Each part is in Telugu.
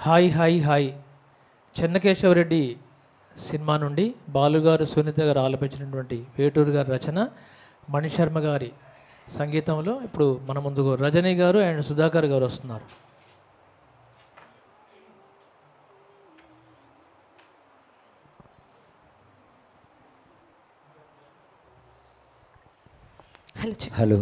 Hi hi hi Chennakesava Reddy cinema నుండి బాలుగారు సునీత గారు ఆలపించినటువంటి వేటూరు గారి రచన మణిశర్మ గారి సంగీతంలో ఇప్పుడు మన ముందుకు రజనీ గారు అండ్ సుధాకర్ గారు వస్తున్నారు. హలో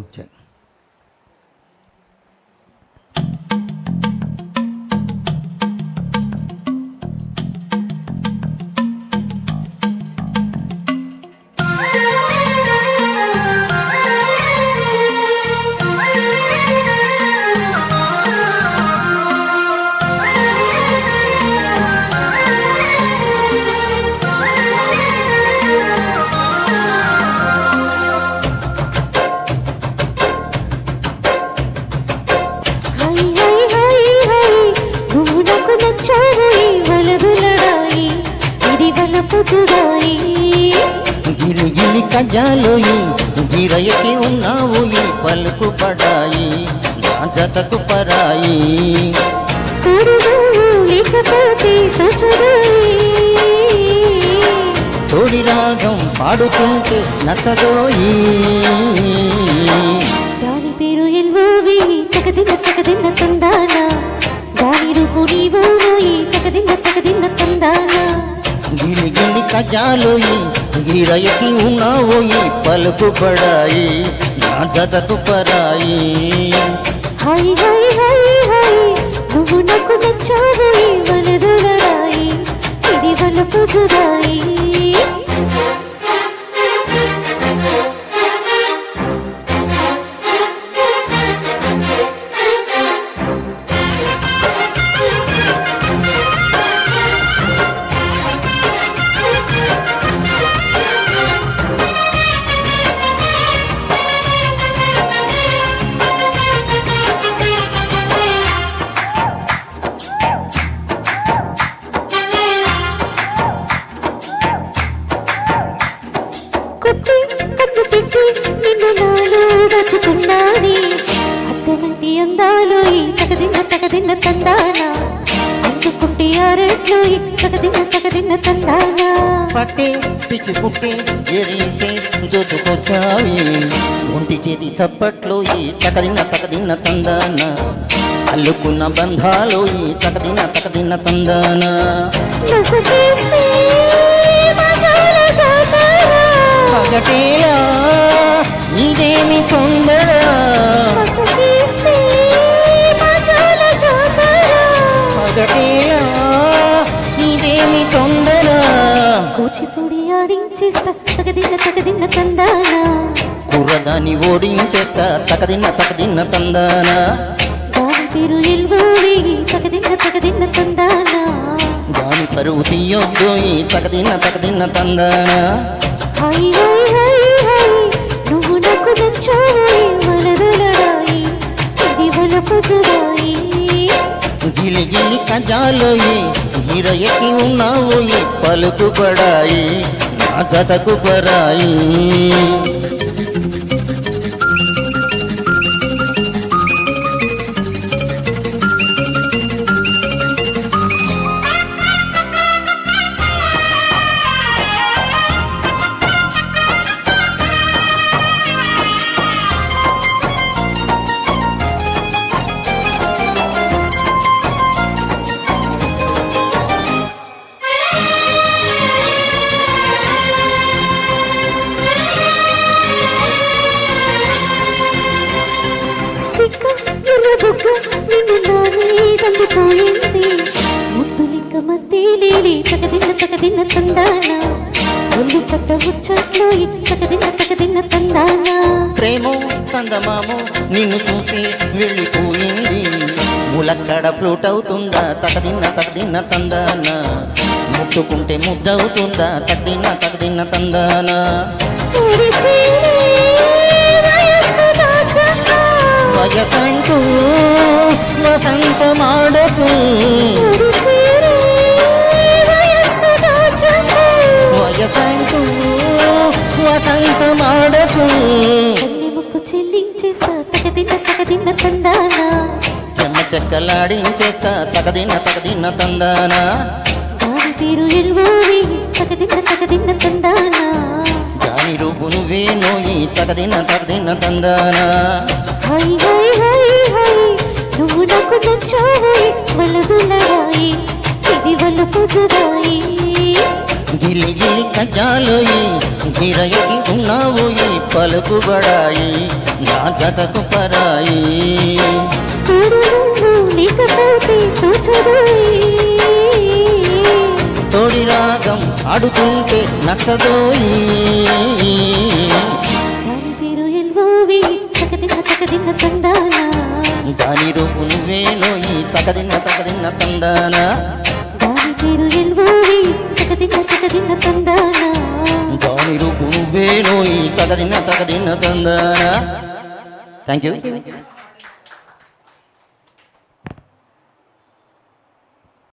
గిలి గిలి కజాలోయి గిరయకి ఉన్నావు ఈ పలుకు పడాయి నా జతకు పరాయి తోడి రాగం పాడుతుంటే నచ్చదోయి దాని పేరు ఎల్వోవి తకదిన్న తందాన దాని రూపు నీవోయి తకదిన్న తందాన గిలి గిలి కజాలోయి గిరయకి ఉన్నావు ఈ పలుకు పడాయి నా జతకు పరాయి హాయ్ హాయ్ హాయ్ హాయ్ నువ్వు నాకు నచ్చావు ఈ వలదులరాయి ఇది వలపు జురాయి కొట్టి కట్టు పెట్టి నిన్ను నాలో దాచుకున్నాని అత్తమంటి అందాలు ఈ తకదిన్న తందాన అందుకుంటే ఆరెట్లు ఈ తకదిన్న తందాన పట్టే పిచ్చి పుట్టి ఎరింటే దోచుకొచ్చావి ఒంటి చేతి చప్పట్లో ఈ తకదిన్న తందాన అల్లుకున్న బంధాలు ఈ తకదిన్న తందాన నసకేస్తే మజాల జాతరా పగటేలా ఇదేమి తొందర నసకేస్తే మజాల జాతరా పగటేలా ఇదేమి తొందర కూచిపూడి ఆడించేస్తా తకదిన్న తందాన కుర్రదాన్ని ఓడించేత తకదిన్న తందాన దాని పేరు ఎల్వోవి తకదిన్న తందాన దాని పరువు తీయొద్దు ఈ తకదిన్న తందాన హాయ్ హాయ్ హాయ్ హాయ్ నువ్వు నాకు నచ్చావు వలదులరాయి ఇది వలపు జురాయి గిలి గిలి కజాలోయి గిరయకి ఉన్నావు ఈ పలుకు పడాయి నా జతకు పరాయి సిక్క ఎర్రబుగ్గ నిన్ను నానే దండిపోయింది ముద్దులిక్క మధ్యలేలి తకదిన్న తందాన ఒళ్ళు పట్ట ముచ్చట్లో తకదిన్న తందాన ప్రేమో కందమామో నిన్ను చూసి వెళ్ళిపోయింది ములక్కడ ఫ్లూట్ అవుతుందా తకదిన్న తందాన ముట్టుకుంటే ముద్దవుతుందా తకదిన్న తందాన వయసంటూ వసంతమాడకు వయసంటూ వసంతమాడకు ముక్కు చెల్లించేస్తా తకదిన్న తందాన చెక్కలాడించేస్తా తకదిన్న తకదిన్న తందానా దాని పేరు ఎల్వోవి తకదిన్న తందానా దాని రూపు నువ్వే నోయి తకదిన్న తకదిన్న తందానా హై హై హై హై నువ్వు నాకు నచ్చావు వలదులరాయి ఇది వలుపు జుదాయి గిలి గిలి కజాలోయి గిరయకి ఉన్నావోయి పలుకుబడాయి నా జతకు పరాయి తోడు నువ్వు లేకపోతే తోచదోయి తోడి రాగం ఆడుతుంటే నచ్చదోయి దాని పేరు ఎల్వోవి తకదిన్న తందానా దాని రూపు నువ్వే నోయి తకదిన్న తకదిన్న తందానా దాని పేరు ఎల్వోవి తకదిన్న తందానా దాని రూపు నువ్వే నోయి తకదిన్న తకదిన్న తందానా థ్యాంక్ యూ